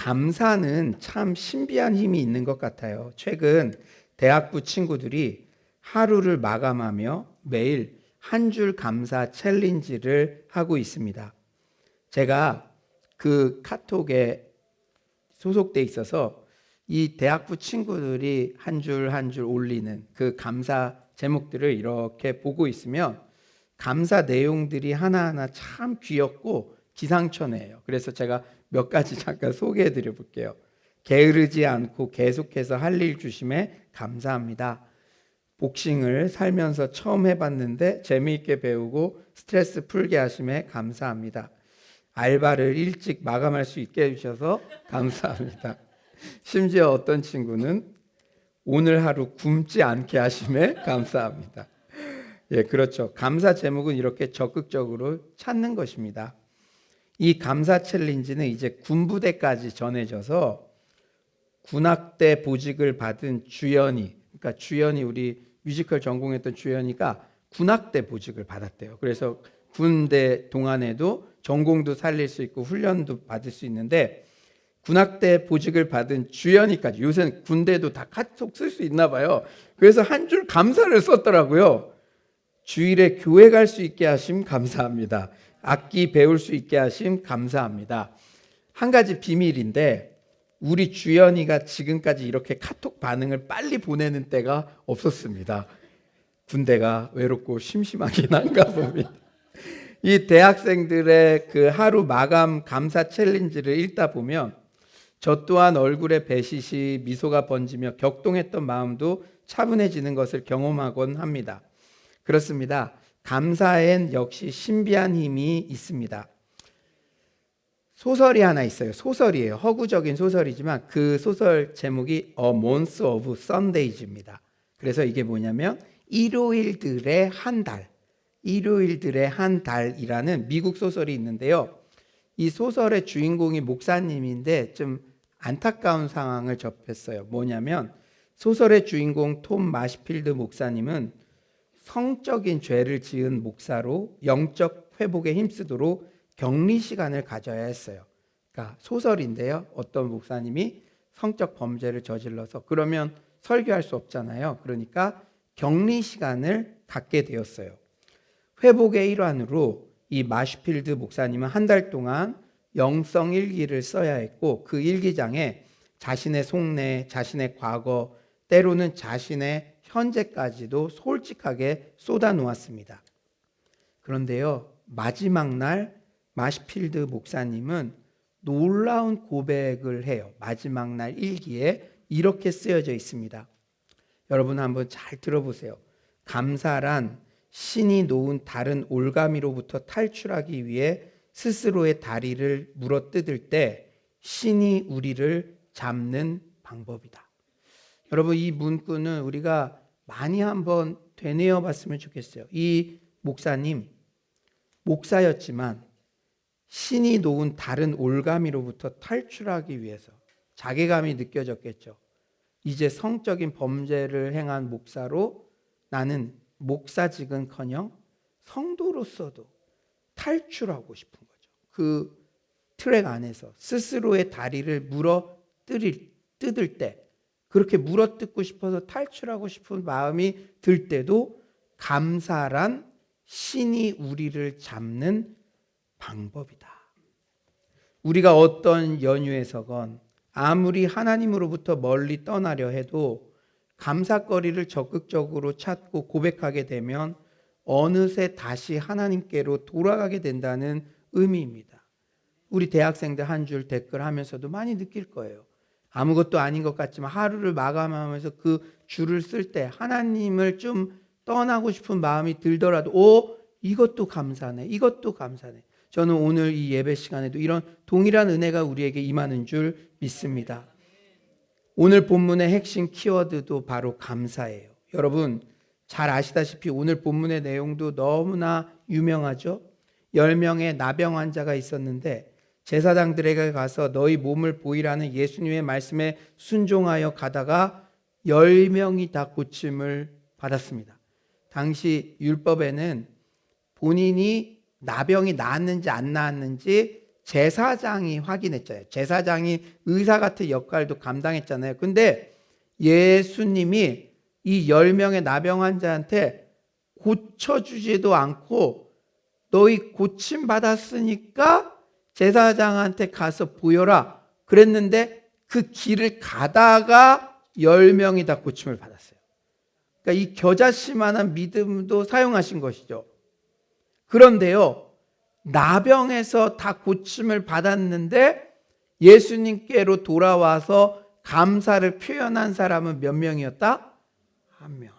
감사는 참 신비한 힘이 있는 것 같아요. 최근 대학부 친구들이 하루를 마감하며 매일 한 줄 감사 챌린지를 하고 있습니다. 제가 그 카톡에 소속돼 있어서 이 대학부 친구들이 한 줄 한 줄 올리는 그 감사 제목들을 이렇게 보고 있으면 감사 내용들이 하나하나 참 귀엽고 기상천외해요. 그래서 제가 몇 가지 잠깐 소개해 드려 볼게요. 게으르지 않고 계속해서 할 일 주심에 감사합니다. 복싱을 살면서 처음 해봤는데 재미있게 배우고 스트레스 풀게 하심에 감사합니다. 알바를 일찍 마감할 수 있게 해주셔서 감사합니다. 심지어 어떤 친구는 오늘 하루 굶지 않게 하심에 감사합니다. 예, 그렇죠. 감사 제목은 이렇게 적극적으로 찾는 것입니다. 이 감사 챌린지는 이제 군부대까지 전해져서 군악대 보직을 받은 주연이, 그러니까 주연이 우리 뮤지컬 전공했던 주연이가 군악대 보직을 받았대요. 그래서 군대 동안에도 전공도 살릴 수 있고 훈련도 받을 수 있는데 군악대 보직을 받은 주연이까지, 요새는 군대도 다 카톡 쓸 수 있나 봐요. 그래서 한 줄 감사를 썼더라고요. 주일에 교회 갈 수 있게 하심 감사합니다. 악기 배울 수 있게 하심 감사합니다. 한 가지 비밀인데 우리 주연이가 지금까지 이렇게 카톡 반응을 빨리 보내는 때가 없었습니다. 군대가 외롭고 심심하긴 한가 봅니다. 이 대학생들의 그 하루 마감 감사 챌린지를 읽다 보면 저 또한 얼굴에 배시시 미소가 번지며 격동했던 마음도 차분해지는 것을 경험하곤 합니다. 그렇습니다. 감사엔 역시 신비한 힘이 있습니다. 소설이 하나 있어요. 소설이에요. 허구적인 소설이지만 그 소설 제목이 A Month of Sundays입니다. 그래서 이게 뭐냐면 일요일들의 한 달, 일요일들의 한 달이라는 미국 소설이 있는데요. 이 소설의 주인공이 목사님인데 좀 안타까운 상황을 접했어요. 뭐냐면 소설의 주인공 톰 마시필드 목사님은 성적인 죄를 지은 목사로 영적 회복에 힘쓰도록 격리 시간을 가져야 했어요. 그러니까 소설인데요. 어떤 목사님이 성적 범죄를 저질러서 그러면 설교할 수 없잖아요. 그러니까 격리 시간을 갖게 되었어요. 회복의 일환으로 이 마시필드 목사님은 한 달 동안 영성 일기를 써야 했고 그 일기장에 자신의 속내, 자신의 과거, 때로는 자신의 현재까지도 솔직하게 쏟아 놓았습니다. 그런데요, 마지막 날 마시필드 목사님은 놀라운 고백을 해요. 마지막 날 일기에 이렇게 쓰여져 있습니다. 여러분 한번 잘 들어보세요. 감사란 신이 놓은 다른 올가미로부터 탈출하기 위해 스스로의 다리를 물어뜯을 때 신이 우리를 잡는 방법이다. 여러분 이 문구는 우리가 많이 한번 되뇌어 봤으면 좋겠어요. 이 목사님 목사였지만 신이 놓은 다른 올가미로부터 탈출하기 위해서 자괴감이 느껴졌겠죠. 이제 성적인 범죄를 행한 목사로 나는 목사직은커녕 성도로서도 탈출하고 싶은 거죠. 그 트랙 안에서 스스로의 다리를 뜯을 때 그렇게 물어뜯고 싶어서 탈출하고 싶은 마음이 들 때도 감사란 신이 우리를 잡는 방법이다. 우리가 어떤 연유에서건 아무리 하나님으로부터 멀리 떠나려 해도 감사거리를 적극적으로 찾고 고백하게 되면 어느새 다시 하나님께로 돌아가게 된다는 의미입니다. 우리 대학생들 한 줄 댓글 하면서도 많이 느낄 거예요. 아무것도 아닌 것 같지만 하루를 마감하면서 그 줄을 쓸 때 하나님을 좀 떠나고 싶은 마음이 들더라도 이것도 감사네, 이것도 감사네. 저는 오늘 이 예배 시간에도 이런 동일한 은혜가 우리에게 임하는 줄 믿습니다. 오늘 본문의 핵심 키워드도 바로 감사예요. 여러분 잘 아시다시피 오늘 본문의 내용도 너무나 유명하죠. 10명의 나병 환자가 있었는데 제사장들에게 가서 너희 몸을 보이라는 예수님의 말씀에 순종하여 가다가 10명이 다 고침을 받았습니다. 당시 율법에는 본인이 나병이 나았는지 안 나았는지 제사장이 확인했잖아요. 제사장이 의사 같은 역할도 감당했잖아요. 근데 예수님이 이 10명의 나병 환자한테 고쳐주지도 않고 너희 고침 받았으니까 제사장한테 가서 보여라 그랬는데 그 길을 가다가 10명이 다 고침을 받았어요. 그러니까 이 겨자씨만한 믿음도 사용하신 것이죠. 그런데요, 나병에서 다 고침을 받았는데 예수님께로 돌아와서 감사를 표현한 사람은 몇 명이었다? 한 명.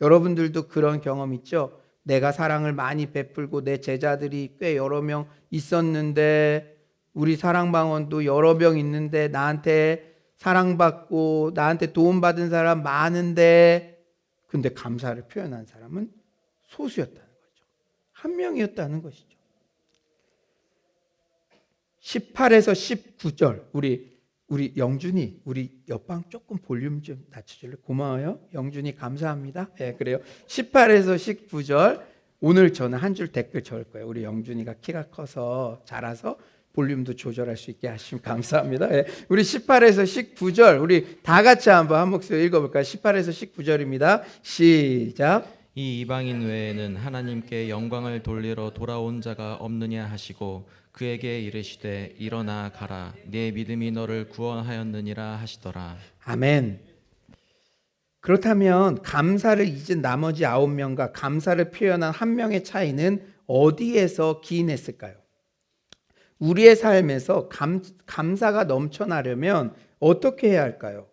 여러분들도 그런 경험 있죠? 내가 사랑을 많이 베풀고 내 제자들이 꽤 여러 명 있었는데, 우리 사랑방언도 여러 명 있는데 나한테 사랑받고 나한테 도움받은 사람 많은데, 근데 감사를 표현한 사람은 소수였다는 거죠. 한 명이었다는 것이죠. 18에서 19절 우리 영준이, 우리 옆방 조금 볼륨 좀 낮춰줄래? 고마워요. 영준이 감사합니다. 네, 그래요. 18에서 19절 오늘 저는 한 줄 댓글 적을 거예요. 우리 영준이가 키가 커서 자라서 볼륨도 조절할 수 있게 하시면 감사합니다. 네, 우리 18에서 19절 우리 다 같이 한번 한 목소리 읽어볼까요? 18에서 19절입니다. 시작. 이 이방인 외에는 하나님께 영광을 돌리러 돌아온 자가 없느냐 하시고 그에게 이르시되 일어나 가라 네 믿음이 너를 구원하였느니라 하시더라. 아멘. 그렇다면 감사를 잊은 나머지 9명과 감사를 표현한 1명의 차이는 어디에서 기인했을까요? 우리의 삶에서 감사가 넘쳐나려면 어떻게 해야 할까요?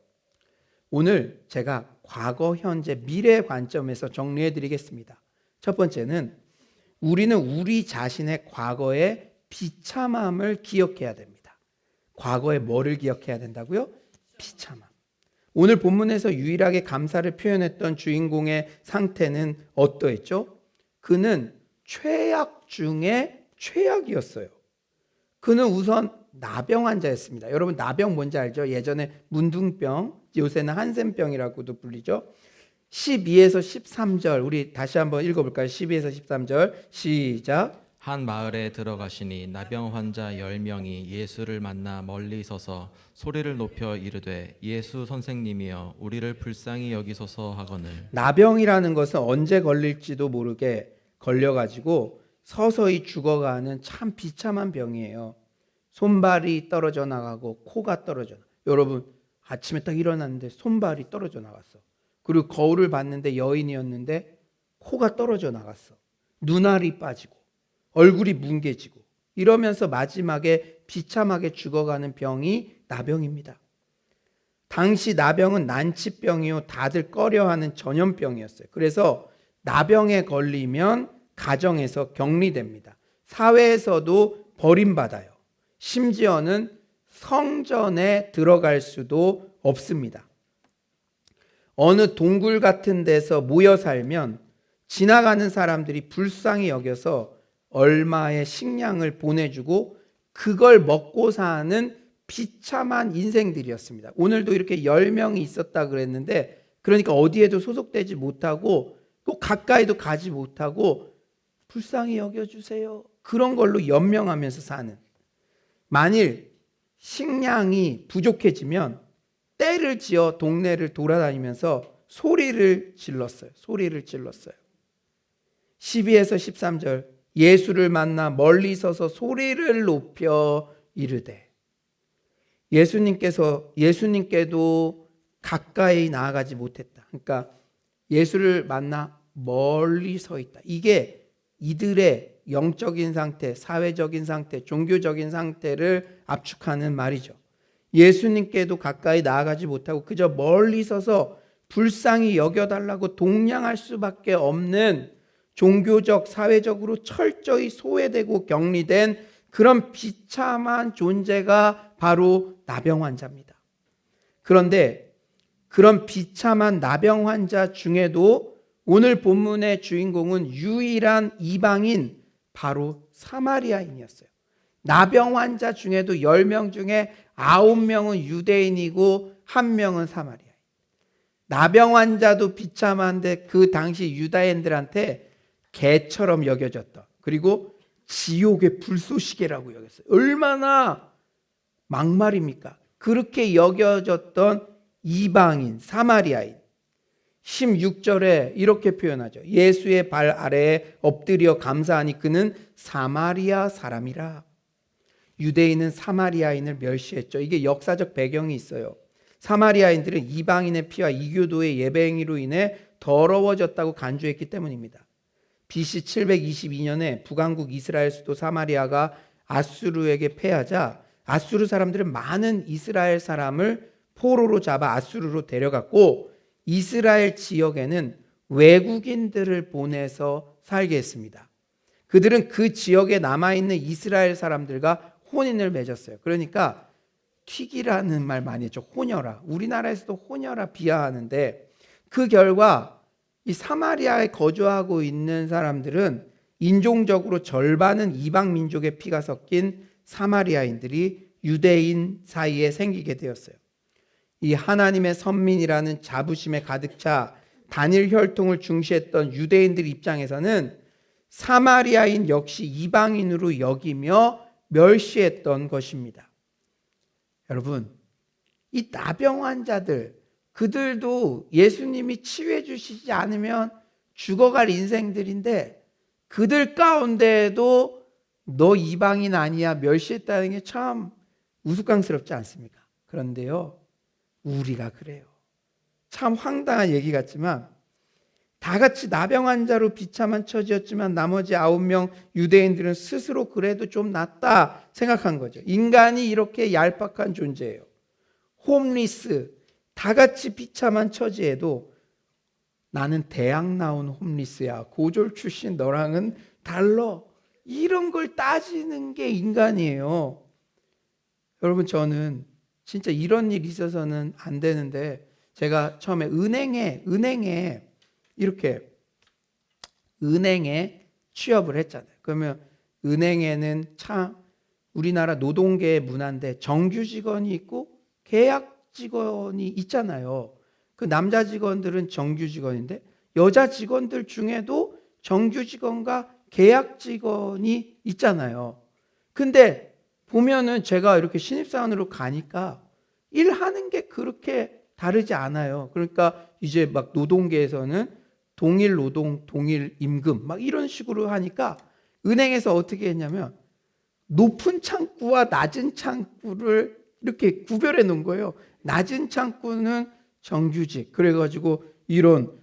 오늘 제가 과거, 현재, 미래의 관점에서 정리해 드리겠습니다. 첫 번째는 우리는 우리 자신의 과거의 비참함을 기억해야 됩니다. 과거에 뭐를 기억해야 된다고요? 비참함. 오늘 본문에서 유일하게 감사를 표현했던 주인공의 상태는 어떠했죠? 그는 최악 중에 최악이었어요. 그는 우선 나병 환자였습니다. 여러분 나병 뭔지 알죠? 예전에 문둥병, 요새는 한센병이라고도 불리죠. 12에서 13절 우리 다시 한번 읽어볼까요? 12에서 13절 시작. 한 마을에 들어가시니 나병 환자 10명이 예수를 만나 멀리 서서 소리를 높여 이르되 예수 선생님이여 우리를 불쌍히 여기소서 하거늘. 나병이라는 것은 언제 걸릴지도 모르게 걸려가지고 서서히 죽어가는 참 비참한 병이에요. 손발이 떨어져 나가고 코가 떨어져 나가고. 여러분 아침에 딱 일어났는데 손발이 떨어져 나갔어. 그리고 거울을 봤는데 여인이었는데 코가 떨어져 나갔어. 눈알이 빠지고 얼굴이 뭉개지고 이러면서 마지막에 비참하게 죽어가는 병이 나병입니다. 당시 나병은 난치병이요 다들 꺼려하는 전염병이었어요. 그래서 나병에 걸리면 가정에서 격리됩니다. 사회에서도 버림받아요. 심지어는 성전에 들어갈 수도 없습니다. 어느 동굴 같은 데서 모여 살면 지나가는 사람들이 불쌍히 여겨서 얼마의 식량을 보내주고 그걸 먹고 사는 비참한 인생들이었습니다. 오늘도 이렇게 10명이 있었다 그랬는데 그러니까 어디에도 소속되지 못하고 꼭 가까이도 가지 못하고 불쌍히 여겨주세요. 그런 걸로 연명하면서 사는. 만일 식량이 부족해지면 떼를 지어 동네를 돌아다니면서 소리를 질렀어요. 12에서 13절 예수를 만나 멀리 서서 소리를 높여 이르되. 예수님께도 가까이 나아가지 못했다. 그러니까 예수를 만나 멀리 서 있다. 이게 이들의 영적인 상태, 사회적인 상태, 종교적인 상태를 압축하는 말이죠. 예수님께도 가까이 나아가지 못하고 그저 멀리 서서 불쌍히 여겨달라고 동냥할 수밖에 없는 종교적, 사회적으로 철저히 소외되고 격리된 그런 비참한 존재가 바로 나병 환자입니다. 그런데 그런 비참한 나병 환자 중에도 오늘 본문의 주인공은 유일한 이방인, 바로 사마리아인이었어요. 나병 환자 중에도 10명 중에 9명은 유대인이고 1명은 사마리아인. 나병 환자도 비참한데 그 당시 유다인들한테 개처럼 여겨졌던, 그리고 지옥의 불쏘시개라고 여겼어요. 얼마나 막말입니까? 그렇게 여겨졌던 이방인, 사마리아인. 16절에 이렇게 표현하죠. 예수의 발 아래에 엎드려 감사하니 그는 사마리아 사람이라. 유대인은 사마리아인을 멸시했죠. 이게 역사적 배경이 있어요. 사마리아인들은 이방인의 피와 이교도의 예배행위로 인해 더러워졌다고 간주했기 때문입니다. BC 722년에 북왕국 이스라엘 수도 사마리아가 아수르에게 패하자 아수르 사람들은 많은 이스라엘 사람을 포로로 잡아 아수르로 데려갔고 이스라엘 지역에는 외국인들을 보내서 살게 했습니다. 그들은 그 지역에 남아있는 이스라엘 사람들과 혼인을 맺었어요. 그러니까 튀기라는 말 많이 했죠. 혼혈아. 우리나라에서도 혼혈아 비하하는데 그 결과 이 사마리아에 거주하고 있는 사람들은 인종적으로 절반은 이방 민족의 피가 섞인 사마리아인들이 유대인 사이에 생기게 되었어요. 이 하나님의 선민이라는 자부심에 가득 차 단일 혈통을 중시했던 유대인들 입장에서는 사마리아인 역시 이방인으로 여기며 멸시했던 것입니다. 여러분, 이 나병 환자들, 그들도 예수님이 치유해 주시지 않으면 죽어갈 인생들인데 그들 가운데에도 너 이방인 아니야 멸시했다는 게 참 우스꽝스럽지 않습니까? 그런데요, 우리가 그래요. 참 황당한 얘기 같지만 다 같이 나병 환자로 비참한 처지였지만 나머지 9명 유대인들은 스스로 그래도 좀 낫다 생각한 거죠. 인간이 이렇게 얄팍한 존재예요. 홈리스, 다 같이 비참한 처지에도 나는 대학 나온 홈리스야, 고졸 출신 너랑은 달라, 이런 걸 따지는 게 인간이에요. 여러분, 저는 진짜 이런 일이 있어서는 안 되는데 제가 처음에 은행에 취업을 했잖아요. 그러면 은행에는 참 우리나라 노동계의 문화인데 정규 직원이 있고 계약 직원이 있잖아요. 그 남자 직원들은 정규 직원인데 여자 직원들 중에도 정규 직원과 계약 직원이 있잖아요. 근데 보면은 제가 이렇게 신입사원으로 가니까 일하는 게 그렇게 다르지 않아요. 그러니까 이제 막 노동계에서는 동일 노동, 동일 임금 막 이런 식으로 하니까 은행에서 어떻게 했냐면 높은 창구와 낮은 창구를 이렇게 구별해 놓은 거예요. 낮은 창구는 정규직. 그래가지고 이런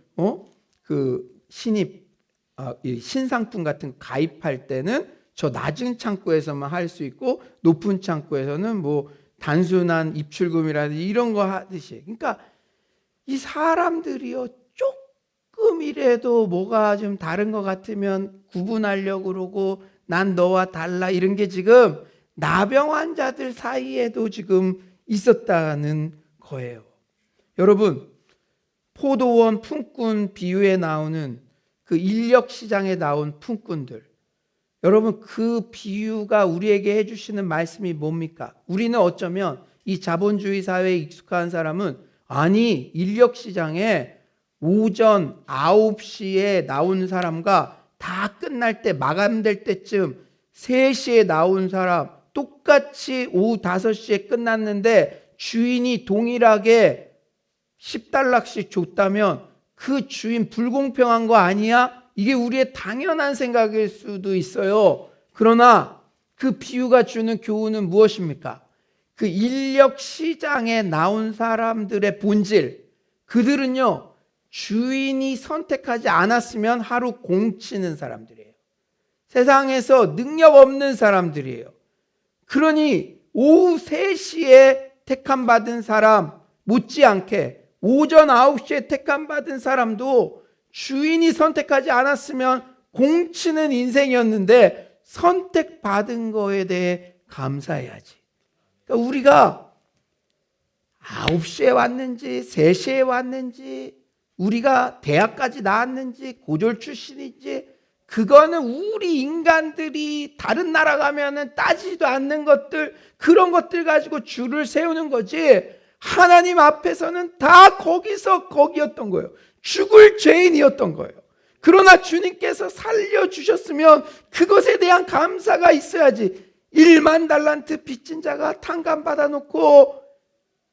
신상품 같은 거 가입할 때는 저 낮은 창구에서만 할 수 있고 높은 창구에서는 뭐 단순한 입출금이라든지 이런 거 하듯이. 그러니까 이 사람들이요, 조금이라도 뭐가 좀 다른 것 같으면 구분하려고 그러고 난 너와 달라 이런 게 지금 나병 환자들 사이에도 지금 있었다는 거예요. 여러분, 포도원 품꾼 비유에 나오는 그 인력 시장에 나온 품꾼들, 여러분, 그 비유가 우리에게 해주시는 말씀이 뭡니까? 우리는 어쩌면 이 자본주의 사회에 익숙한 사람은 아니, 인력 시장에 오전 9시에 나온 사람과 다 끝날 때 마감될 때쯤 3시에 나온 사람 똑같이 오후 5시에 끝났는데 주인이 동일하게 10달러씩 줬다면 그 주인 불공평한 거 아니야? 이게 우리의 당연한 생각일 수도 있어요. 그러나 그 비유가 주는 교훈은 무엇입니까? 그 인력 시장에 나온 사람들의 본질, 그들은요, 주인이 선택하지 않았으면 하루 공치는 사람들이에요. 세상에서 능력 없는 사람들이에요. 그러니 오후 3시에 택함받은 사람 못지않게 오전 9시에 택함받은 사람도 주인이 선택하지 않았으면 공치는 인생이었는데 선택받은 거에 대해 감사해야지. 그러니까 우리가 9시에 왔는지 3시에 왔는지 우리가 대학까지 나왔는지 고졸 출신인지 그거는 우리 인간들이 다른 나라 가면은 따지지도 않는 것들, 그런 것들 가지고 줄을 세우는 거지 하나님 앞에서는 다 거기서 거기였던 거예요. 죽을 죄인이었던 거예요. 그러나 주님께서 살려주셨으면 그것에 대한 감사가 있어야지. 1만 달란트 빚진 자가 탕감 받아놓고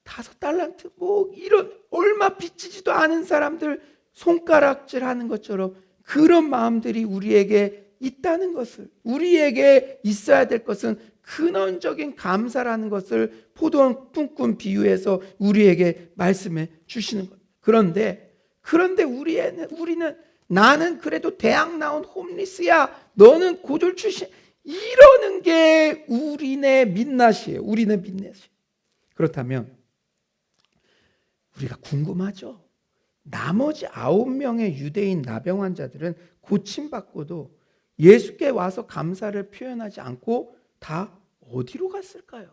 5달란트 뭐 이런 얼마 빚지지도 않은 사람들 손가락질 하는 것처럼 그런 마음들이 우리에게 있다는 것을, 우리에게 있어야 될 것은 근원적인 감사라는 것을 포도원 꿈꾼 비유에서 우리에게 말씀해 주시는 겁니다. 그런데 우리는 나는 그래도 대학 나온 홈리스야, 너는 고졸 출신, 이러는 게 우리네 민낯이에요. 우리네 민낯이에요. 그렇다면 우리가 궁금하죠. 나머지 9명의 유대인 나병 환자들은 고침받고도 예수께 와서 감사를 표현하지 않고 다 어디로 갔을까요?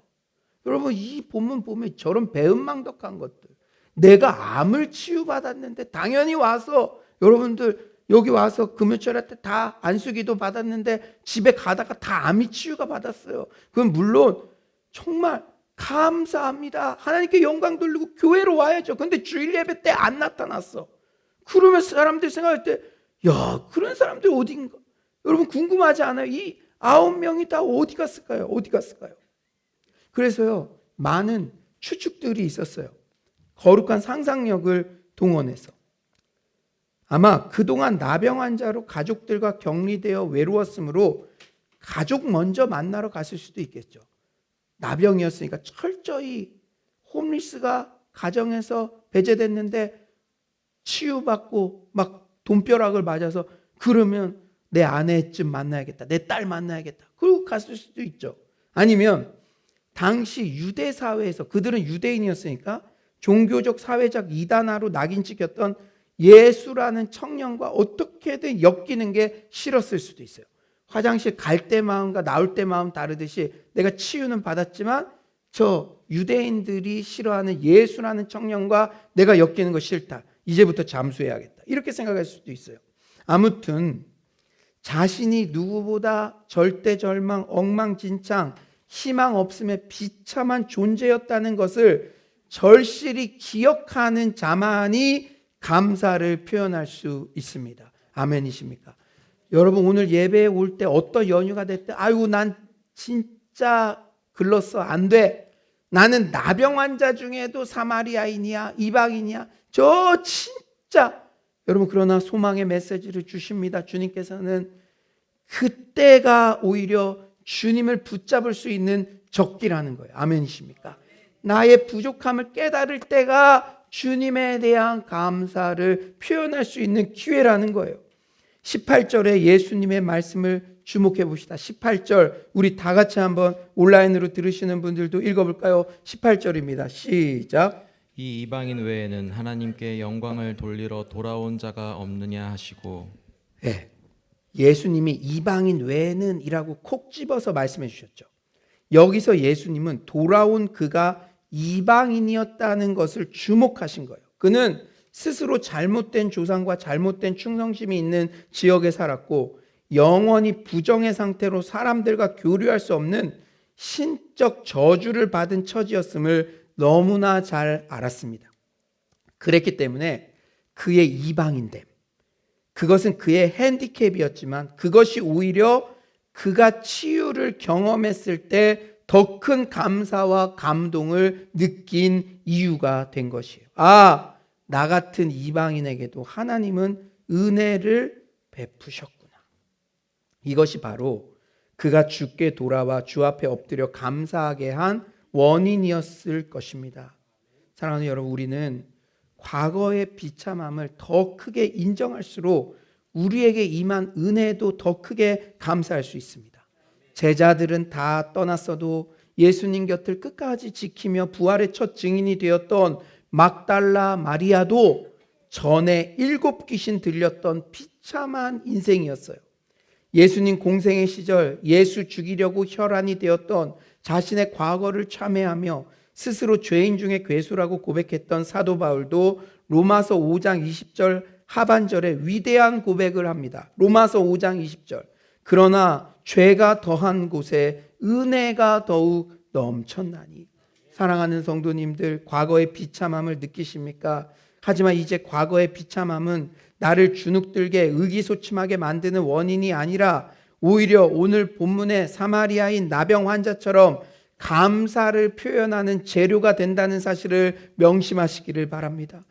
여러분, 이 본문 보면 저런 배은망덕한 것들, 내가 암을 치유받았는데 당연히 와서, 여러분들 여기 와서 금요철 때 다 안수기도 받았는데 집에 가다가 다 암이 치유가 받았어요. 그건 물론 정말 감사합니다. 하나님께 영광 돌리고 교회로 와야죠. 근데 주일 예배 때 안 나타났어. 그러면 사람들이 생각할 때, 야, 그런 사람들 어딘가? 여러분 궁금하지 않아요? 이 9명이 다 어디 갔을까요? 어디 갔을까요? 그래서요, 많은 추측들이 있었어요. 거룩한 상상력을 동원해서. 아마 그동안 나병 환자로 가족들과 격리되어 외로웠으므로 가족 먼저 만나러 갔을 수도 있겠죠. 나병이었으니까 철저히 홈리스가 가정에서 배제됐는데 치유받고 막 돈벼락을 맞아서 그러면 내 아내쯤 만나야겠다, 내 딸 만나야겠다, 그러고 갔을 수도 있죠. 아니면 당시 유대 사회에서, 그들은 유대인이었으니까 종교적 사회적 이단화로 낙인 찍혔던 예수라는 청년과 어떻게든 엮이는 게 싫었을 수도 있어요. 화장실 갈 때 마음과 나올 때 마음 다르듯이 내가 치유는 받았지만 저 유대인들이 싫어하는 예수라는 청년과 내가 엮이는 거 싫다, 이제부터 잠수해야겠다, 이렇게 생각할 수도 있어요. 아무튼 자신이 누구보다 절대절망, 엉망진창, 희망 없음의 비참한 존재였다는 것을 절실히 기억하는 자만이 감사를 표현할 수 있습니다. 아멘이십니까? 여러분, 오늘 예배에 올 때 어떤 연휴가 됐든, 아이고 난 진짜 글렀어, 안 돼, 나는 나병 환자 중에도 사마리아인이야, 이방인이야, 저 진짜, 여러분, 그러나 소망의 메시지를 주십니다. 주님께서는 그때가 오히려 주님을 붙잡을 수 있는 적기라는 거예요. 아멘이십니까? 나의 부족함을 깨달을 때가 주님에 대한 감사를 표현할 수 있는 기회라는 거예요. 18절에 예수님의 말씀을 주목해 봅시다. 18절 우리 다 같이 한번 온라인으로 들으시는 분들도 읽어볼까요? 18절입니다. 시작. 이 이방인 외에는 하나님께 영광을 돌리러 돌아온 자가 없느냐 하시고. 네, 예수님이 이방인 외에는 이라고 콕 집어서 말씀해 주셨죠. 여기서 예수님은 돌아온 그가 이방인이었다는 것을 주목하신 거예요. 그는 스스로 잘못된 조상과 잘못된 충성심이 있는 지역에 살았고 영원히 부정의 상태로 사람들과 교류할 수 없는 신적 저주를 받은 처지였음을 너무나 잘 알았습니다. 그랬기 때문에 그의 이방인됨, 그것은 그의 핸디캡이었지만 그것이 오히려 그가 치유를 경험했을 때 더 큰 감사와 감동을 느낀 이유가 된 것이에요. 아, 나 같은 이방인에게도 하나님은 은혜를 베푸셨구나. 이것이 바로 그가 주께 돌아와 주 앞에 엎드려 감사하게 한 원인이었을 것입니다. 사랑하는 여러분, 우리는 과거의 비참함을 더 크게 인정할수록 우리에게 임한 은혜도 더 크게 감사할 수 있습니다. 제자들은 다 떠났어도 예수님 곁을 끝까지 지키며 부활의 첫 증인이 되었던 막달라 마리아도 전에 7 귀신 들렸던 비참한 인생이었어요. 예수님 공생의 시절 예수 죽이려고 혈안이 되었던 자신의 과거를 참회하며 스스로 죄인 중에 괴수라고 고백했던 사도 바울도 로마서 5장 20절 하반절에 위대한 고백을 합니다. 로마서 5장 20절. 그러나 죄가 더한 곳에 은혜가 더욱 넘쳤나니. 사랑하는 성도님들, 과거의 비참함을 느끼십니까? 하지만 이제 과거의 비참함은 나를 주눅들게 의기소침하게 만드는 원인이 아니라 오히려 오늘 본문의 사마리아인 나병 환자처럼 감사를 표현하는 재료가 된다는 사실을 명심하시기를 바랍니다.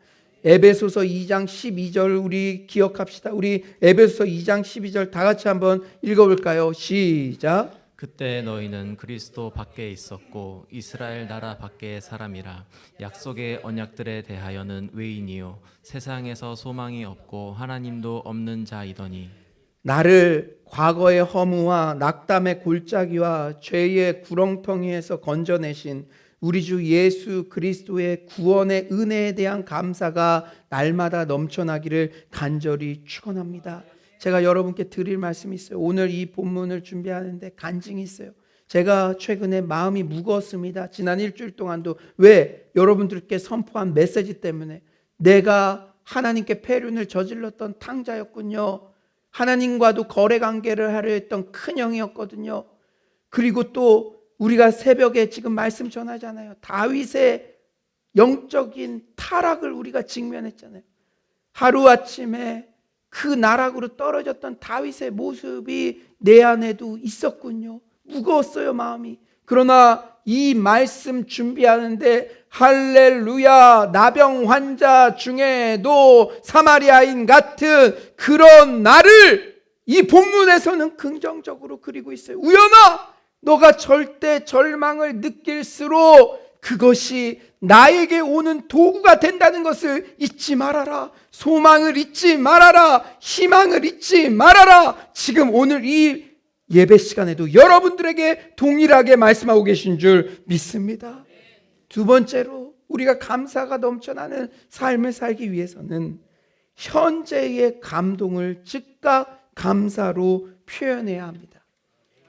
에베소서 2장 12절 우리 기억합시다. 우리 에베소서 2장 12절 다 같이 한번 읽어볼까요? 시작. 그때 너희는 그리스도 밖에 있었고 이스라엘 나라 밖의 사람이라 약속의 언약들에 대하여는 외인이요 세상에서 소망이 없고 하나님도 없는 자이더니 나를 과거의 허무와 낙담의 골짜기와 죄의 구렁텅이에서 건져내신 우리 주 예수 그리스도의 구원의 은혜에 대한 감사가 날마다 넘쳐나기를 간절히 축원합니다. 제가 여러분께 드릴 말씀이 있어요. 오늘 이 본문을 준비하는데 간증이 있어요. 제가 최근에 마음이 무거웠습니다. 지난 일주일 동안도. 왜? 여러분들께 선포한 메시지 때문에. 내가 하나님께 패륜을 저질렀던 탕자였군요. 하나님과도 거래 관계를 하려 했던 큰형이었거든요. 그리고 또 우리가 새벽에 지금 말씀 전하잖아요. 다윗의 영적인 타락을 우리가 직면했잖아요. 하루아침에 그 나락으로 떨어졌던 다윗의 모습이 내 안에도 있었군요. 무거웠어요, 마음이. 그러나 이 말씀 준비하는데 할렐루야, 나병 환자 중에도 사마리아인 같은 그런 나를 이 본문에서는 긍정적으로 그리고 있어요. 우연아, 너가 절대 절망을 느낄수록 그것이 나에게 오는 도구가 된다는 것을 잊지 말아라. 소망을 잊지 말아라. 희망을 잊지 말아라. 지금 오늘 이 예배 시간에도 여러분들에게 동일하게 말씀하고 계신 줄 믿습니다. 두 번째로 우리가 감사가 넘쳐나는 삶을 살기 위해서는 현재의 감동을 즉각 감사로 표현해야 합니다.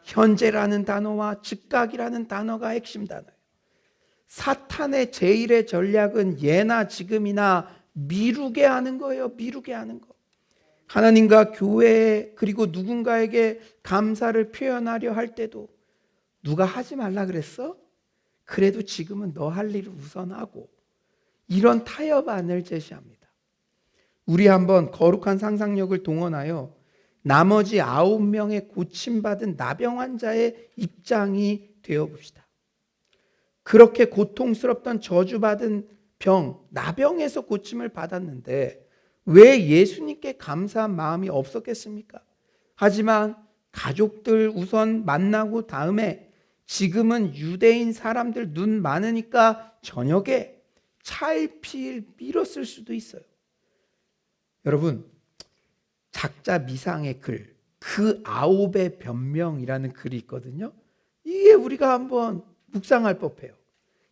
현재라는 단어와 즉각이라는 단어가 핵심 단어예요. 사탄의 제1의 전략은 예나 지금이나 미루게 하는 거예요. 미루게 하는 거. 하나님과 교회 그리고 누군가에게 감사를 표현하려 할 때도 누가 하지 말라 그랬어? 그래도 지금은 너 할 일을 우선하고, 이런 타협안을 제시합니다. 우리 한번 거룩한 상상력을 동원하여 나머지 9명의 고침받은 나병 환자의 입장이 되어봅시다. 그렇게 고통스럽던 저주받은 병, 나병에서 고침을 받았는데 왜 예수님께 감사한 마음이 없었겠습니까? 하지만 가족들 우선 만나고 다음에 지금은 유대인 사람들 눈 많으니까 저녁에 차일피일 미뤘을 수도 있어요. 여러분, 작자 미상의 글, 그 9의 변명이라는 글이 있거든요. 이게 우리가 한번 묵상할 법해요.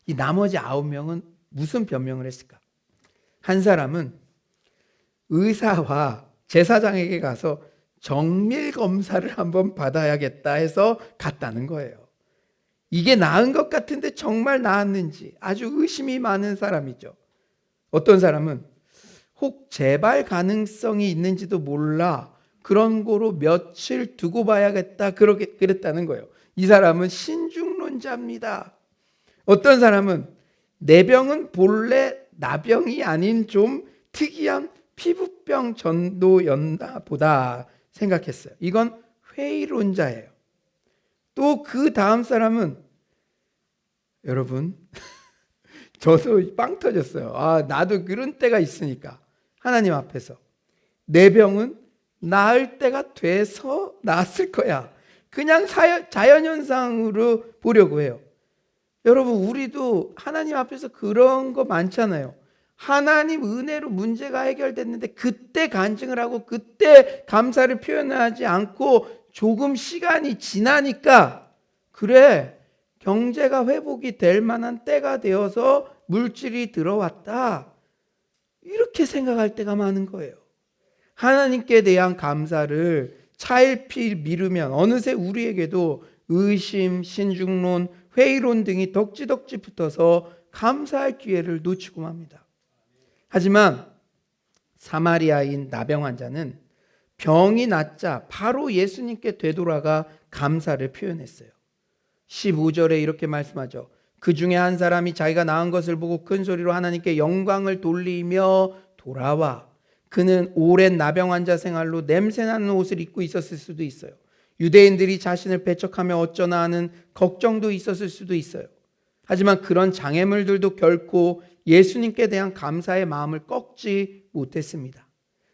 이 나머지 9명은 무슨 변명을 했을까? 한 사람은 의사와 제사장에게 가서 정밀 검사를 한번 받아야겠다 해서 갔다는 거예요. 이게 나은 것 같은데 정말 나았는지 아주 의심이 많은 사람이죠. 어떤 사람은 혹 재발 가능성이 있는지도 몰라, 그런 거로 며칠 두고 봐야겠다, 그랬다는 거예요. 이 사람은 신중론자입니다. 어떤 사람은 내 병은 본래 나병이 아닌 좀 특이한 피부병 전도였나 보다 생각했어요. 이건 회의론자예요. 또 그 다음 사람은, 여러분 저도 빵 터졌어요. 나도 그런 때가 있으니까 하나님 앞에서 내 병은 나을 때가 돼서 나았을 거야. 그냥 자연현상으로 보려고 해요. 여러분, 우리도 하나님 앞에서 그런 거 많잖아요. 하나님 은혜로 문제가 해결됐는데 그때 간증을 하고 그때 감사를 표현하지 않고 조금 시간이 지나니까 그래, 경제가 회복이 될 만한 때가 되어서 물질이 들어왔다, 이렇게 생각할 때가 많은 거예요. 하나님께 대한 감사를 차일피일 미루면 어느새 우리에게도 의심, 신중론, 회의론 등이 덕지덕지 붙어서 감사할 기회를 놓치고 맙니다. 하지만 사마리아인 나병 환자는 병이 낫자 바로 예수님께 되돌아가 감사를 표현했어요. 15절에 이렇게 말씀하죠. 그 중에 한 사람이 자기가 나은 것을 보고 큰 소리로 하나님께 영광을 돌리며 돌아와 그는 오랜 나병 환자 생활로 냄새나는 옷을 입고 있었을 수도 있어요. 유대인들이 자신을 배척하며 어쩌나 하는 걱정도 있었을 수도 있어요. 하지만 그런 장애물들도 결코 예수님께 대한 감사의 마음을 꺾지 못했습니다.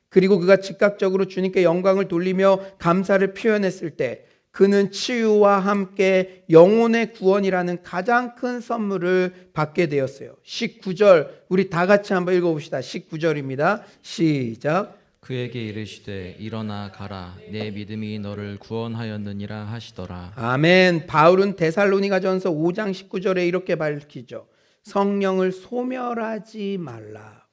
그리고 그가 즉각적으로 주님께 영광을 돌리며 감사를 표현했을 때 그는 치유와 함께 영혼의 구원이라는 가장 큰 선물을 받게 되었어요. 19절 우리 다 같이 한번 읽어봅시다. 19절입니다. 시작. 그에게 이르시되 일어나 가라 내 믿음이 너를 구원하였느니라 하시더라. 아멘. 바울은 데살로니가전서 5장 19절에 이렇게 밝히죠. 성령을 소멸하지 말라.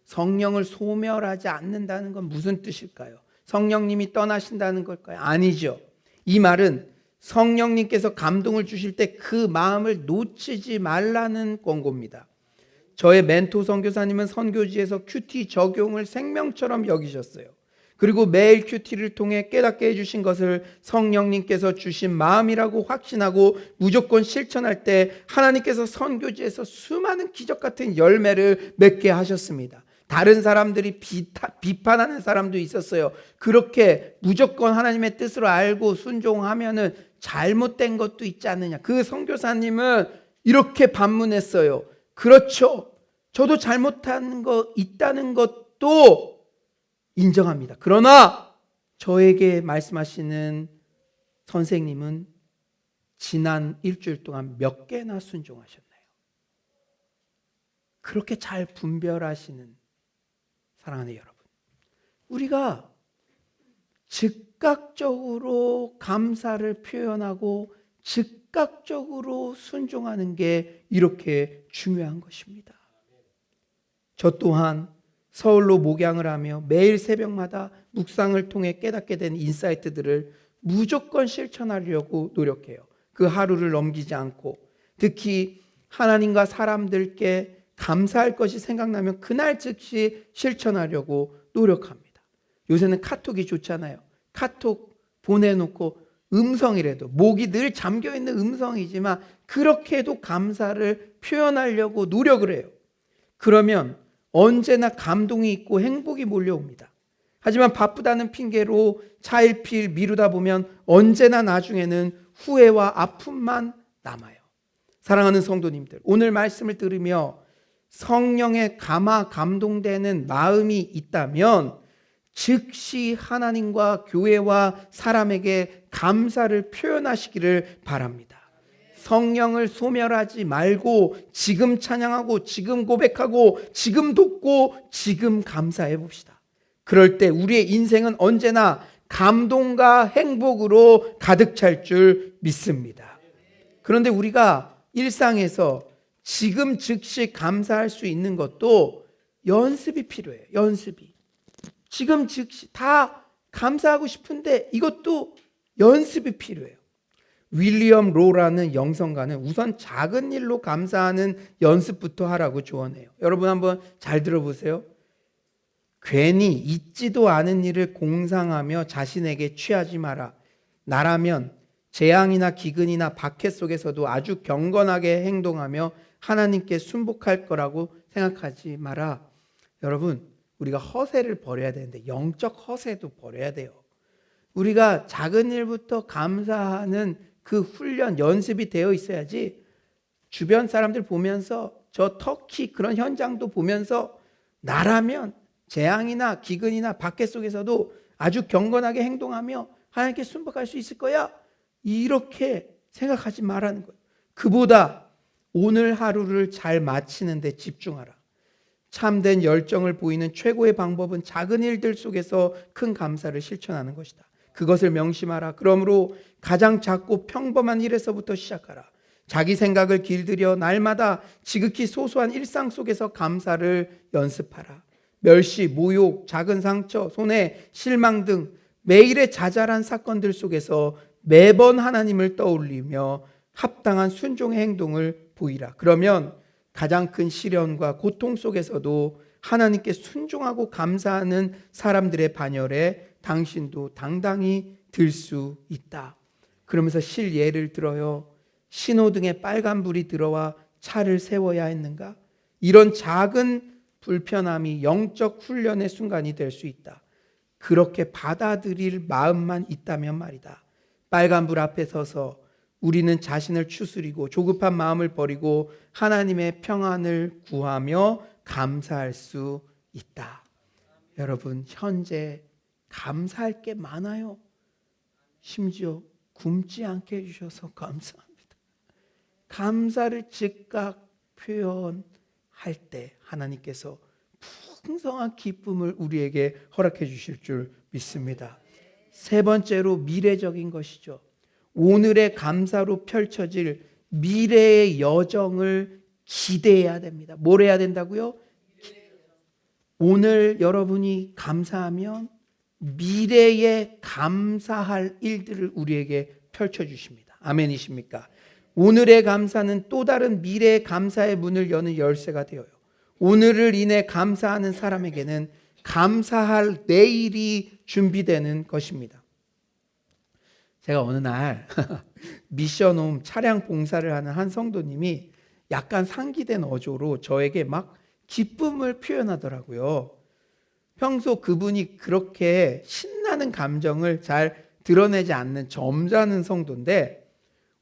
성령을 소멸하지 않는다는 건 무슨 뜻일까요? 성령님이 떠나신다는 걸까요? 아니죠. 이 말은 성령님께서 감동을 주실 때 그 마음을 놓치지 말라는 권고입니다. 저의 멘토 선교사님은 선교지에서 큐티 적용을 생명처럼 여기셨어요. 그리고 매일 큐티를 통해 깨닫게 해주신 것을 성령님께서 주신 마음이라고 확신하고 무조건 실천할 때 하나님께서 선교지에서 수많은 기적 같은 열매를 맺게 하셨습니다. 다른 사람들이 비판하는 사람도 있었어요. 그렇게 무조건 하나님의 뜻으로 알고 순종하면은 잘못된 것도 있지 않느냐. 그 선교사님은 이렇게 반문했어요. 그렇죠. 저도 잘못한 거 있다는 것도 인정합니다. 그러나 저에게 말씀하시는 선생님은 지난 일주일 동안 몇 개나 순종하셨나요? 그렇게 잘 분별하시는 사랑하는 여러분, 우리가 즉각적으로 감사를 표현하고 즉각적으로 순종하는 게 이렇게 중요한 것입니다. 저 또한 서울로 목양을 하며 매일 새벽마다 묵상을 통해 깨닫게 된 인사이트들을 무조건 실천하려고 노력해요. 그 하루를 넘기지 않고, 특히 하나님과 사람들께 감사할 것이 생각나면 그날 즉시 실천하려고 노력합니다. 요새는 카톡이 좋잖아요. 카톡 보내놓고 음성이라도, 목이 늘 잠겨있는 음성이지만 그렇게도 감사를 표현하려고 노력을 해요. 그러면 언제나 감동이 있고 행복이 몰려옵니다. 하지만 바쁘다는 핑계로 차일피일 미루다 보면 언제나 나중에는 후회와 아픔만 남아요. 사랑하는 성도님들, 오늘 말씀을 들으며 성령의 감동되는 마음이 있다면 즉시 하나님과 교회와 사람에게 감사를 표현하시기를 바랍니다. 성령을 소멸하지 말고 지금 찬양하고 지금 고백하고 지금 돕고 지금 감사해 봅시다. 그럴 때 우리의 인생은 언제나 감동과 행복으로 가득 찰 줄 믿습니다. 그런데 우리가 일상에서 지금 즉시 감사할 수 있는 것도 연습이 필요해요. 연습이. 지금 즉시 다 감사하고 싶은데 이것도 연습이 필요해요. 윌리엄 로라는 영성가는 우선 작은 일로 감사하는 연습부터 하라고 조언해요. 여러분 한번 잘 들어보세요. 괜히 있지도 않은 일을 공상하며 자신에게 취하지 마라. 나라면 재앙이나 기근이나 박해 속에서도 아주 경건하게 행동하며 하나님께 순복할 거라고 생각하지 마라. 여러분, 우리가 허세를 버려야 되는데 영적 허세도 버려야 돼요. 우리가 작은 일부터 감사하는 그 훈련, 연습이 되어 있어야지 주변 사람들 보면서 저 터키 그런 현장도 보면서 나라면 재앙이나 기근이나 박해 속에서도 아주 경건하게 행동하며 하나님께 순복할 수 있을 거야. 이렇게 생각하지 말라는 거예요. 그보다 오늘 하루를 잘 마치는 데 집중하라. 참된 열정을 보이는 최고의 방법은 작은 일들 속에서 큰 감사를 실천하는 것이다. 그것을 명심하라. 그러므로 가장 작고 평범한 일에서부터 시작하라. 자기 생각을 길들여 날마다 지극히 소소한 일상 속에서 감사를 연습하라. 멸시, 모욕, 작은 상처, 손해, 실망 등 매일의 자잘한 사건들 속에서 매번 하나님을 떠올리며 합당한 순종의 행동을 보이라. 그러면 가장 큰 시련과 고통 속에서도 하나님께 순종하고 감사하는 사람들의 반열에 당신도 당당히 들 수 있다. 그러면서 실예를 들어요. 신호등에 빨간불이 들어와 차를 세워야 했는가? 이런 작은 불편함이 영적 훈련의 순간이 될 수 있다. 그렇게 받아들일 마음만 있다면 말이다. 빨간불 앞에 서서 우리는 자신을 추스리고 조급한 마음을 버리고 하나님의 평안을 구하며 감사할 수 있다. 여러분, 현재 감사할 게 많아요. 심지어 굶지 않게 해주셔서 감사합니다. 감사를 즉각 표현할 때 하나님께서 풍성한 기쁨을 우리에게 허락해 주실 줄 믿습니다. 세 번째로 미래적인 것이죠. 오늘의 감사로 펼쳐질 미래의 여정을 기대해야 됩니다. 뭘 해야 된다고요? 오늘 여러분이 감사하면 미래에 감사할 일들을 우리에게 펼쳐주십니다. 아멘이십니까? 오늘의 감사는 또 다른 미래의 감사의 문을 여는 열쇠가 되어요. 오늘을 인해 감사하는 사람에게는 감사할 내일이 준비되는 것입니다. 제가 어느 날 미션홈 차량 봉사를 하는 한 성도님이 약간 상기된 어조로 저에게 막 기쁨을 표현하더라고요. 평소 그분이 그렇게 신나는 감정을 잘 드러내지 않는 점잖은 성도인데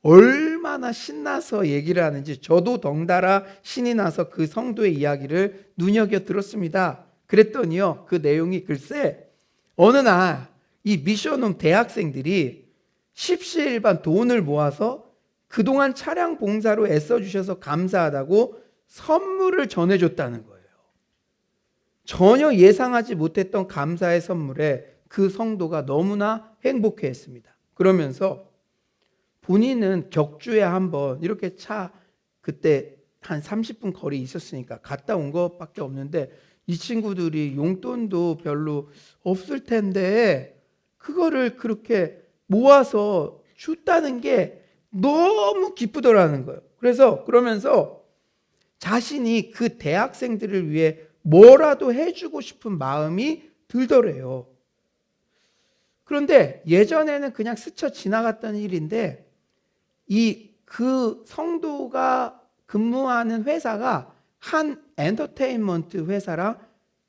얼마나 신나서 얘기를 하는지 저도 덩달아 신이 나서 그 성도의 이야기를 눈여겨 들었습니다. 그랬더니요, 그 내용이 글쎄 어느 날 이 미션홈 대학생들이 십시일반 돈을 모아서 그동안 차량 봉사로 애써주셔서 감사하다고 선물을 전해줬다는 거예요. 전혀 예상하지 못했던 감사의 선물에 그 성도가 너무나 행복해했습니다. 그러면서 본인은 격주에 한번 이렇게 차 그때 한 30분 거리 있었으니까 갔다 온 것밖에 없는데 이 친구들이 용돈도 별로 없을 텐데 그거를 그렇게 모아서 줬다는 게 너무 기쁘더라는 거예요. 그러면서 자신이 그 대학생들을 위해 뭐라도 해주고 싶은 마음이 들더래요. 그런데 예전에는 그냥 스쳐 지나갔던 일인데 그 성도가 근무하는 회사가 한 엔터테인먼트 회사랑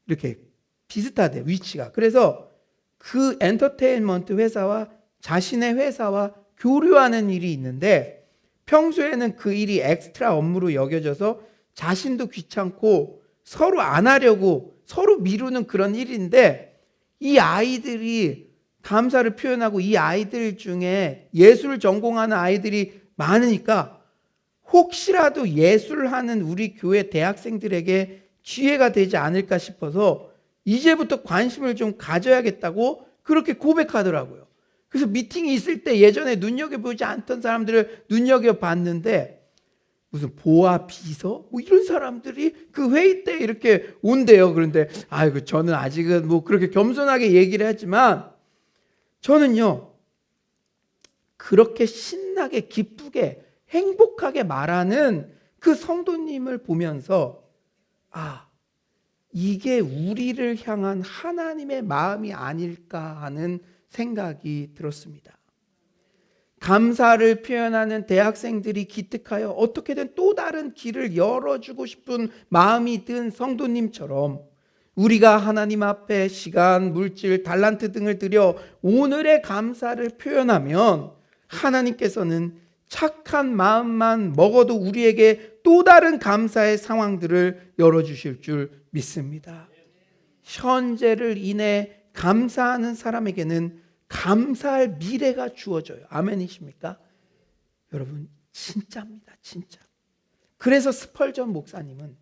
이렇게 비슷하대요, 위치가. 그래서 그 엔터테인먼트 회사와 자신의 회사와 교류하는 일이 있는데 평소에는 그 일이 엑스트라 업무로 여겨져서 자신도 귀찮고 서로 안 하려고 서로 미루는 그런 일인데 이 아이들이 감사를 표현하고 이 아이들 중에 예술을 전공하는 아이들이 많으니까 혹시라도 예술을 하는 우리 교회 대학생들에게 기회가 되지 않을까 싶어서 이제부터 관심을 좀 가져야겠다고 그렇게 고백하더라고요. 그래서 미팅이 있을 때 예전에 눈여겨보지 않던 사람들을 눈여겨봤는데 무슨 보아 비서 뭐 이런 사람들이 그 회의 때 이렇게 온대요. 그런데 아이고 저는 아직은 뭐 그렇게 겸손하게 얘기를 하지만 저는요 그렇게 신나게 기쁘게 행복하게 말하는 그 성도님을 보면서 이게 우리를 향한 하나님의 마음이 아닐까 하는 생각이 들었습니다. 감사를 표현하는 대학생들이 기특하여 어떻게든 또 다른 길을 열어주고 싶은 마음이 든 성도님처럼 우리가 하나님 앞에 시간, 물질, 달란트 등을 들여 오늘의 감사를 표현하면 하나님께서는 착한 마음만 먹어도 우리에게 또 다른 감사의 상황들을 열어주실 줄 믿습니다. 현재를 인해 감사하는 사람에게는 감사할 미래가 주어져요. 아멘이십니까? 여러분 진짜입니다. 진짜. 그래서 스펄전 목사님은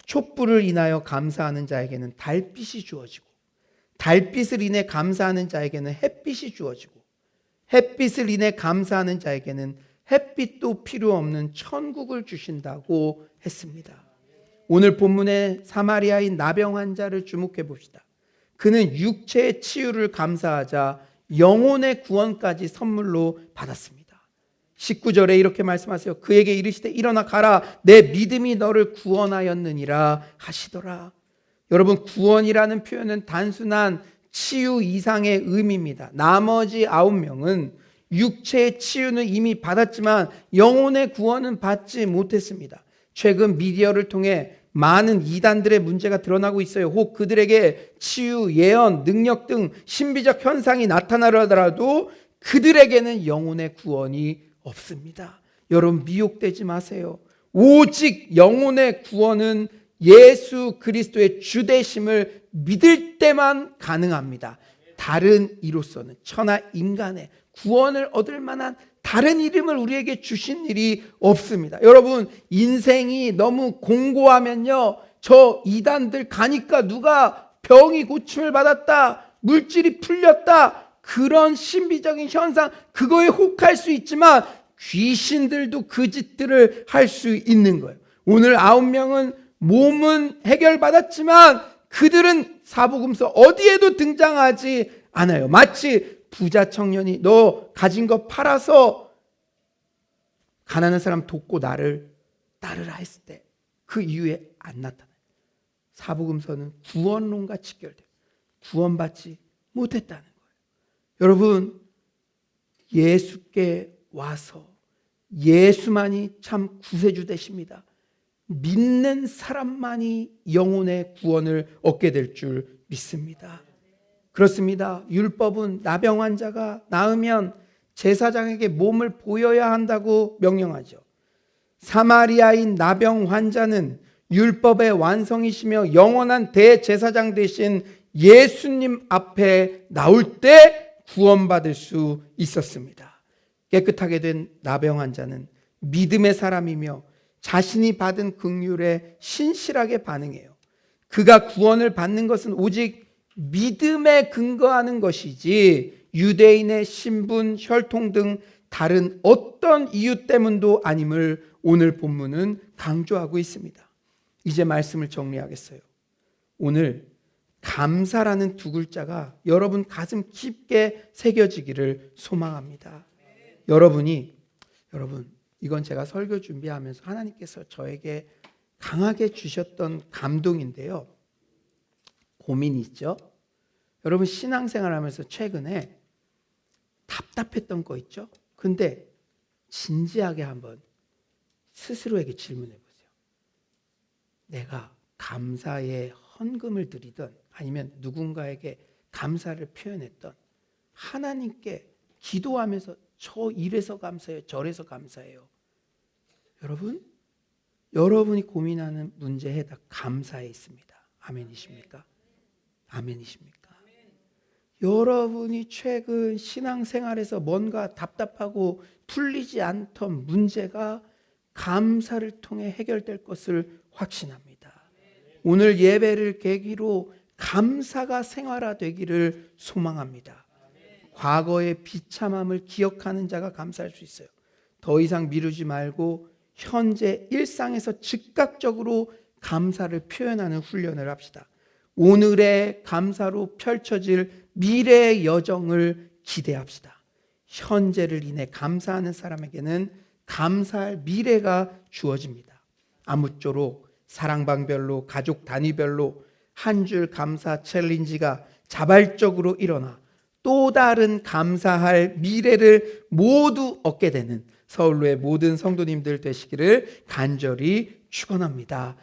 촛불을 인하여 감사하는 자에게는 달빛이 주어지고 달빛을 인해 감사하는 자에게는 햇빛이 주어지고 햇빛을 인해 감사하는 자에게는 햇빛도 필요 없는 천국을 주신다고 했습니다. 오늘 본문의 사마리아인 나병 환자를 주목해 봅시다. 그는 육체의 치유를 감사하자 영혼의 구원까지 선물로 받았습니다. 19절에 이렇게 말씀하세요. 그에게 이르시되 일어나 가라 내 믿음이 너를 구원하였느니라 하시더라. 여러분 구원이라는 표현은 단순한 치유 이상의 의미입니다. 나머지 9명은 육체의 치유는 이미 받았지만 영혼의 구원은 받지 못했습니다. 최근 미디어를 통해 많은 이단들의 문제가 드러나고 있어요. 혹 그들에게 치유, 예언, 능력 등 신비적 현상이 나타나더라도 그들에게는 영혼의 구원이 없습니다. 여러분 미혹되지 마세요. 오직 영혼의 구원은 예수 그리스도의 주되심을 믿을 때만 가능합니다. 다른 이로서는 천하 인간의 구원을 얻을 만한 다른 이름을 우리에게 주신 일이 없습니다. 여러분 인생이 너무 공고하면요, 저 이단들 가니까 누가 병이 고침을 받았다, 물질이 풀렸다, 그런 신비적인 현상, 그거에 혹할 수 있지만 귀신들도 그 짓들을 할 수 있는 거예요. 오늘 9명은 몸은 해결받았지만 그들은 사복음서 어디에도 등장하지 않아요. 마치 부자 청년이 너 가진 거 팔아서 가난한 사람 돕고 나를 따르라 했을 때 그 이후에 안 나타나요. 사복음서는 구원론과 직결돼요. 구원받지 못했다는 거예요. 여러분 예수께 와서 예수만이 참 구세주 되십니다. 믿는 사람만이 영혼의 구원을 얻게 될 줄 믿습니다. 그렇습니다. 율법은 나병 환자가 나으면 제사장에게 몸을 보여야 한다고 명령하죠. 사마리아인 나병 환자는 율법의 완성이시며 영원한 대제사장 되신 예수님 앞에 나올 때 구원받을 수 있었습니다. 깨끗하게 된 나병 환자는 믿음의 사람이며 자신이 받은 긍휼에 신실하게 반응해요. 그가 구원을 받는 것은 오직 믿음에 근거하는 것이지 유대인의 신분, 혈통 등 다른 어떤 이유 때문도 아님을 오늘 본문은 강조하고 있습니다. 이제 말씀을 정리하겠어요. 오늘 감사라는 두 글자가 여러분 가슴 깊게 새겨지기를 소망합니다. 여러분 이건 제가 설교 준비하면서 하나님께서 저에게 강하게 주셨던 감동인데요. 고민이 있죠. 여러분 신앙생활 하면서 최근에 답답했던 거 있죠. 근데 진지하게 한번 스스로에게 질문해 보세요. 내가 감사의 헌금을 드리던 아니면 누군가에게 감사를 표현했던, 하나님께 기도하면서 저 이래서 감사해요, 저래서 감사해요. 여러분이 고민하는 문제에 다 감사에 있습니다. 아멘이십니까? 아멘이십니까? 여러분이 최근 신앙생활에서 뭔가 답답하고 풀리지 않던 문제가 감사를 통해 해결될 것을 확신합니다. 오늘 예배를 계기로 감사가 생활화되기를 소망합니다. 과거의 비참함을 기억하는 자가 감사할 수 있어요. 더 이상 미루지 말고 현재 일상에서 즉각적으로 감사를 표현하는 훈련을 합시다. 오늘의 감사로 펼쳐질 미래의 여정을 기대합시다. 현재를 인해 감사하는 사람에게는 감사할 미래가 주어집니다. 아무쪼록 사랑방별로, 가족 단위별로 한 줄 감사 챌린지가 자발적으로 일어나 또 다른 감사할 미래를 모두 얻게 되는 서울로의 모든 성도님들 되시기를 간절히 축원합니다.